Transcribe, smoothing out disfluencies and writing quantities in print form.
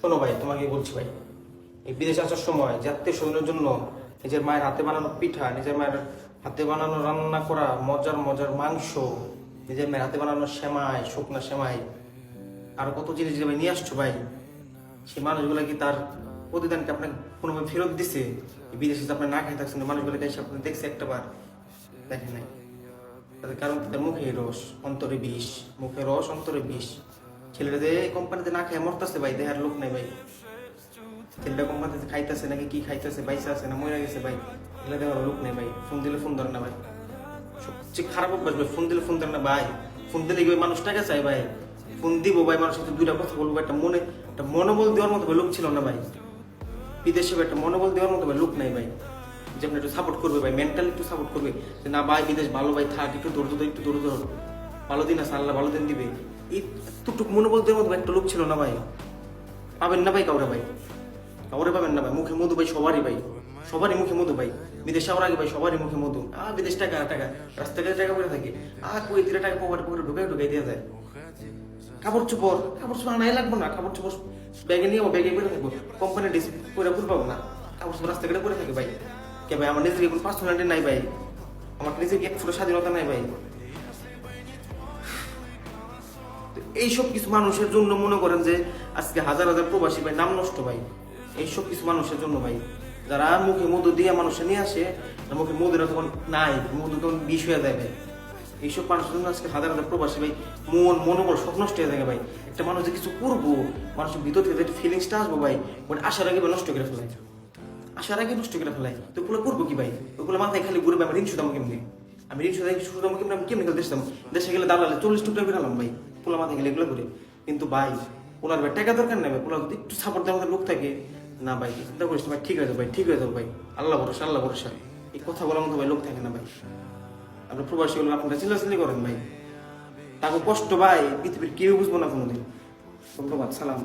শোনো ভাই, তোমাকে বলছি ভাই, এই বিদেশে আসার সময় যাত্রী স্বজনের জন্য নিজের মায়ের হাতে বানানো পিঠা, নিজের মায়ের হাতে বানানো রান্না করা মজার মজার মাংস, নিজের মায়ের হাতে বানানো সেমাই, শুকনা সেমাই, আরো কত জিনিস যে ভাই নিয়ে আসছো ভাই, সেই মানুষগুলো কি তার প্রতিদানকে আপনাকে কোনোভাবে ফেরত দিছে? এই বিদেশে যে আপনি না খেয়ে থাকছেন, মানুষগুলোকে এসে আপনি দেখছে একটা বার? দেখেন নাই। তাদের কারণ তাদের মুখে রস, অন্তরে বিষ। মুখে রস, অন্তরে বিষ। ছেলেটা যে কোম্পানিতে না খেয়ে মরতেছে ভাই, দেহার লোক নাই ভাই। ছেলেটা কোম্পানিতে খাইতেছে নাকি কি খাইতেছে, বাইসা আছে না মরে গেছে ভাই, এগুলো দেওয়ার লোক নেই ভাই। ফোন দিলে ফোন ধরে না ভাই, সবচেয়ে খারাপ অভ্যাস ভাই। ফোন দিলে ফোন ধরে না ভাই। ফোন দিলে কি মানুষ টাকা চাই ভাই? ফোন দিব ভাই, মানুষের সাথে দুইটা কথা বলবো, একটা মনোবল দেওয়ার মতো ভাই লোক ছিল না ভাই। বিদেশে একটা মনোবল দেওয়ার মতো ভাই লোক নাই ভাই, যে আপনি একটু সাপোর্ট করবে ভাই, মেন্টালি একটু সাপোর্ট করবে যে না ভাই বিদেশ ভালো ভাই, থাক, একটু ধৈর্য ধর, একটু ধৈর্য ধর, ভালো দিন আছে, আল্লাহ ভালো দিন দিবে। এতটুকু মনোবল দেওয়ার মতো একটা লোক ছিল না ভাই। পাবেন না ভাই কাউরে ভাই, কাউরে পাবেন না ভাই। মুখে মধু ভাই সবারই ভাই, সবারই মুখে মধু ভাই। বিদেশ যাওয়ার আগে ভাই সবারই মুখে মধু। বিদেশ টাকা টাকা, রাস্তাঘাটে টাকা পড়ে থাকে, কই দিলে টাকা পকেটে পকেটে ঢুকাই দিয়ে যায়। কাপড় চোপড় আনাই লাগবো না, কাপড় চোপড় ব্যাগে নিয়ে ব্যাগে পরে থাকবো, কোম্পানির ড্রেস পরে ফুল পাবো না, কাপড় চোপড় রাস্তাঘাটে পরে থাকে ভাই। কে ভাই, আমার নিজেকে কোনো পার্সোনালিটি নাই ভাই, আমার নিজেকে এক ফুটো স্বাধীনতা নাই ভাই। এইসব কিছু মানুষের জন্য মনে করেন যে আজকে হাজার হাজার প্রবাসী ভাই নাম নষ্ট ভাই। এইসব কিছু মানুষের জন্য ভাই, যারা মুখে মধু দিয়ে মানুষে নিয়ে আসে, মুখে মধুরা তখন নাই, মধু তখন বিষ হয়ে যায় ভাই। এইসব মানুষের জন্য আজকে হাজার হাজার প্রবাসী ভাই মনোবল সব নষ্ট হয়ে যায় ভাই। একটা মানুষ যে কিছু করবো, মানুষের ভিতর থেকে যে ফিলিংসটা আসবো ভাই, ওটা আসার আগে নষ্ট করে ফেলাই, আসার আগে নষ্ট করে ফেলাই। তো ওগুলো করবো কি ভাই? ওগুলো মাথায় খালি ঘুরে আমি ঋণ শুধাম কেমনি? আমি ঋণ শুধাম কেমনি? আমি কেমনি দেশে গেলে দাঁড়ালে 40 টাকা বেরালাম ভাই, পোলা মাথায় গেলে এগুলো করে। কিন্তু ভাই পোলার ভাই টাকা দরকার নেই ভাই, পোলার যদি একটু সাপোর্ট দেওয়ার লোক থাকে, না ভাই চিন্তা করিস ভাই, ঠিক হয়ে যাবে ভাই, ঠিক হয়ে যাবে ভাই, আল্লাহ ভরসা, আল্লাহ ভরসা। এই কথা বলার মতো ভাই লোক থাকে না ভাই। আপনি প্রবাসী হলে আপনারা চিল্লাচিল্লি করেন ভাই, তাকে কষ্ট ভাই পৃথিবীর কেউ বুঝবো না কোনোদিন। ধন্যবাদ, সালাম।